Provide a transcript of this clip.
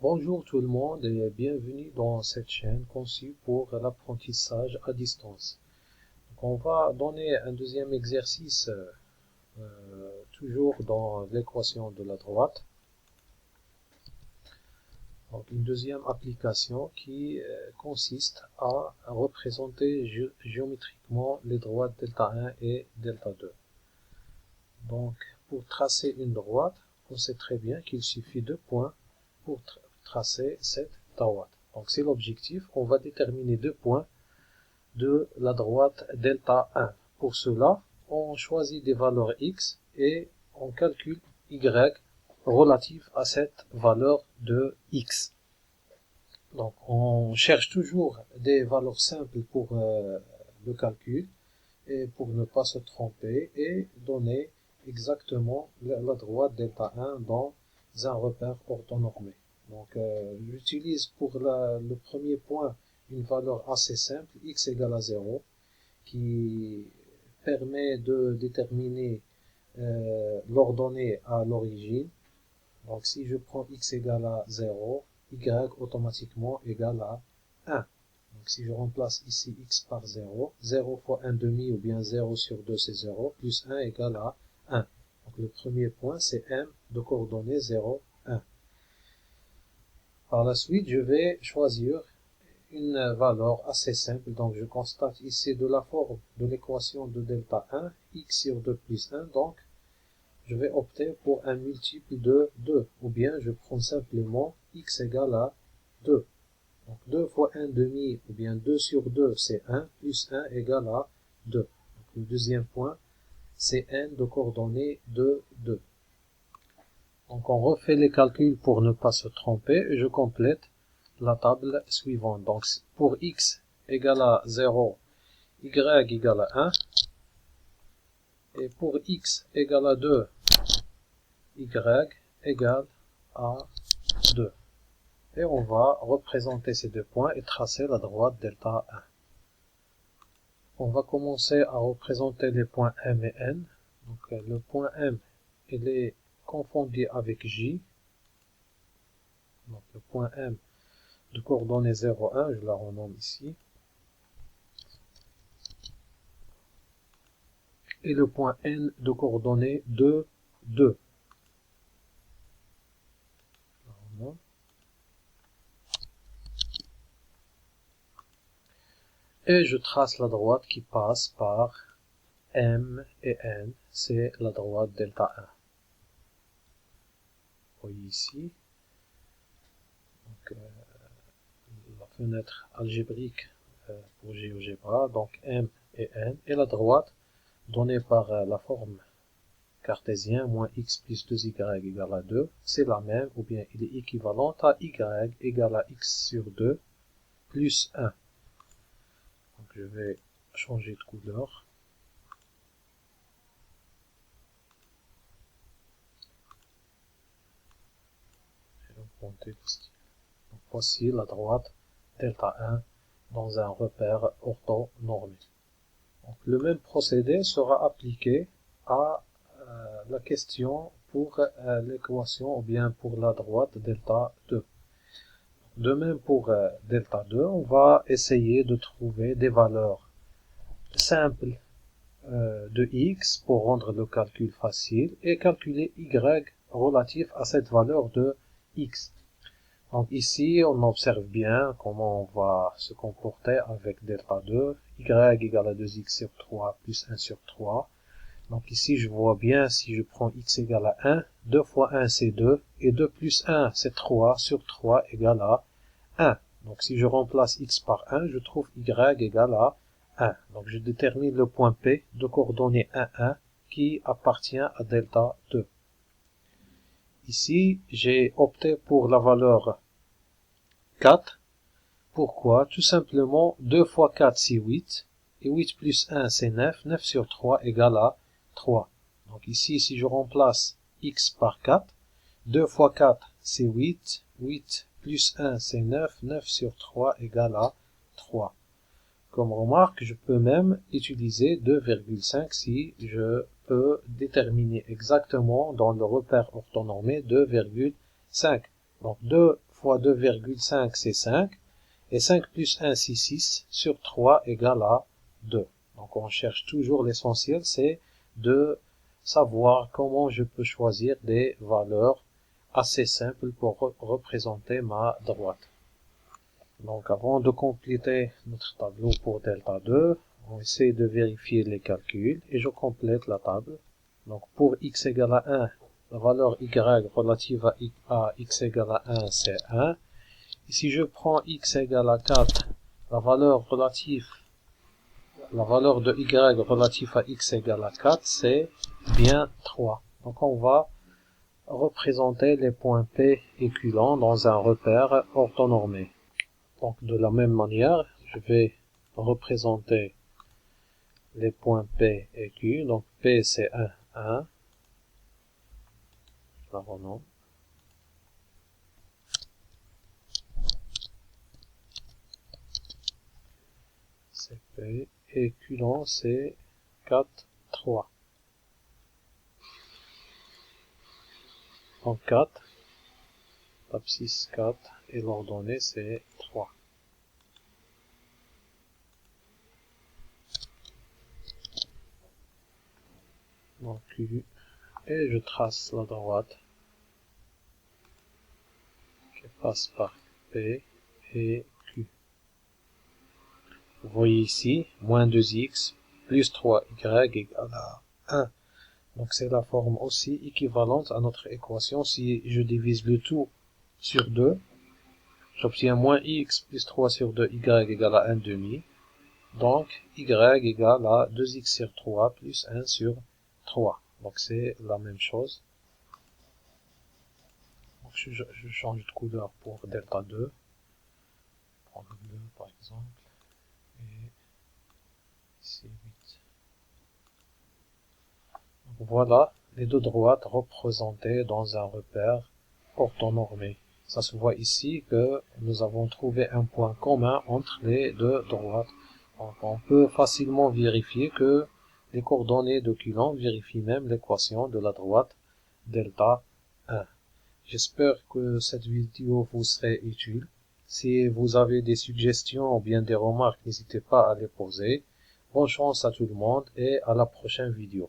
Bonjour tout le monde et bienvenue dans cette chaîne conçue pour l'apprentissage à distance. Donc on va donner un deuxième exercice toujours dans l'équation de la droite. Donc une deuxième application qui consiste à représenter géométriquement les droites delta 1 et delta 2. Donc pour tracer une droite, on sait très bien qu'il suffit de points pour tracer cette droite. Donc c'est l'objectif, on va déterminer deux points de la droite delta 1. Pour cela, on choisit des valeurs x et on calcule y relative à cette valeur de x. Donc on cherche toujours des valeurs simples pour le calcul et pour ne pas se tromper et donner exactement la droite delta 1 dans un repère orthonormé. Donc j'utilise pour le premier point une valeur assez simple, x égale à 0, qui permet de déterminer l'ordonnée à l'origine. Donc si je prends x égale à 0, y automatiquement égale à 1. Donc si je remplace ici x par 0, 0 fois 1 demi ou bien 0 sur 2 c'est 0, plus 1 égale à 1. Donc le premier point c'est m de coordonnées 0, 1. Par la suite, je vais choisir une valeur assez simple. Donc je constate ici de la forme de l'équation de delta 1, x sur 2 plus 1. Donc je vais opter pour un multiple de 2. Ou bien je prends simplement x égale à 2. Donc 2 fois 1 demi, ou bien 2 sur 2, c'est 1, plus 1 égale à 2. Donc le deuxième point, c'est n de coordonnées de 2. Donc on refait les calculs pour ne pas se tromper et je complète la table suivante. Donc pour x égale à 0, y égale à 1. Et pour x égale à 2, y égale à 2. Et on va représenter ces deux points et tracer la droite delta 1. On va commencer à représenter les points M et N. Donc le point M, il est confondu avec J. Donc le point M de coordonnées 0, 1, je la renomme ici. Et le point N de coordonnées 2, 2. Et je trace la droite qui passe par M et N, c'est la droite delta 1. Vous voyez ici, donc, la fenêtre algébrique pour GeoGebra, donc M et N, et la droite donnée par la forme cartésienne, moins x plus 2y égale à 2, c'est la même, ou bien il est équivalent à y égale à x sur 2 plus 1. Donc je vais changer de couleur. Donc voici la droite delta 1 dans un repère orthonormé. Donc, le même procédé sera appliqué à la question pour l'équation ou bien pour la droite delta 2. De même pour delta 2, on va essayer de trouver des valeurs simples de x pour rendre le calcul facile et calculer y relatif à cette valeur de x. Donc ici, on observe bien comment on va se comporter avec delta 2, y égale à 2x sur 3 plus 1 sur 3. Donc ici, je vois bien si je prends x égale à 1, 2 fois 1 c'est 2, et 2 plus 1 c'est 3 sur 3 égale à 1. Donc si je remplace x par 1, je trouve y égale à 1. Donc je détermine le point P de coordonnées 1, 1 qui appartient à delta 2. Ici, j'ai opté pour la valeur 4. Pourquoi? Tout simplement, 2 fois 4 c'est 8, et 8 plus 1 c'est 9, 9 sur 3 égale à 3. Donc ici, si je remplace x par 4, 2 fois 4 c'est 8, 8 plus 1 c'est 9, 9 sur 3 égale à 3. Comme remarque, je peux même utiliser 2,5 si je peux déterminer exactement dans le repère orthonormé 2,5. Donc 2 fois 2,5 c'est 5. Et 5 plus 1 c'est 6 sur 3 égale à 2. Donc on cherche toujours l'essentiel, c'est de savoir comment je peux choisir des valeurs assez simples pour représenter ma droite. Donc avant de compléter notre tableau pour delta 2, on essaie de vérifier les calculs et je complète la table. Donc pour x égale à 1, la valeur y relative à x égale à 1 c'est 1. Et si je prends x égale à 4, la valeur de y relative à x égale à 4, c'est bien 3. Donc on va représenter les points P et Q dans un repère orthonormé. Donc de la même manière, je vais représenter les points P et Q. Donc P c'est 1, 1. Je la renomme. C'est P et Q c'est 4, 3. Donc 4, l'abscisse 4 et l'ordonnée c'est 3. Donc Q, et je trace la droite qui passe par P et Q. Vous voyez ici, moins 2x plus 3y égale à 1. Donc c'est la forme aussi équivalente à notre équation. Si je divise le tout sur 2, j'obtiens moins x plus 3 sur 2, y égale à 1 demi. Donc y égale à 2x sur 3 plus 1 sur 3. Donc c'est la même chose. Donc je change de couleur pour delta 2. Prendre le bleu par exemple. Et ici 8. Donc voilà les deux droites représentées dans un repère orthonormé. Ça se voit ici que nous avons trouvé un point commun entre les deux droites. Donc on peut facilement vérifier que les coordonnées de Coulomb vérifient même l'équation de la droite delta 1. J'espère que cette vidéo vous serait utile. Si vous avez des suggestions ou bien des remarques, n'hésitez pas à les poser. Bonne chance à tout le monde et à la prochaine vidéo.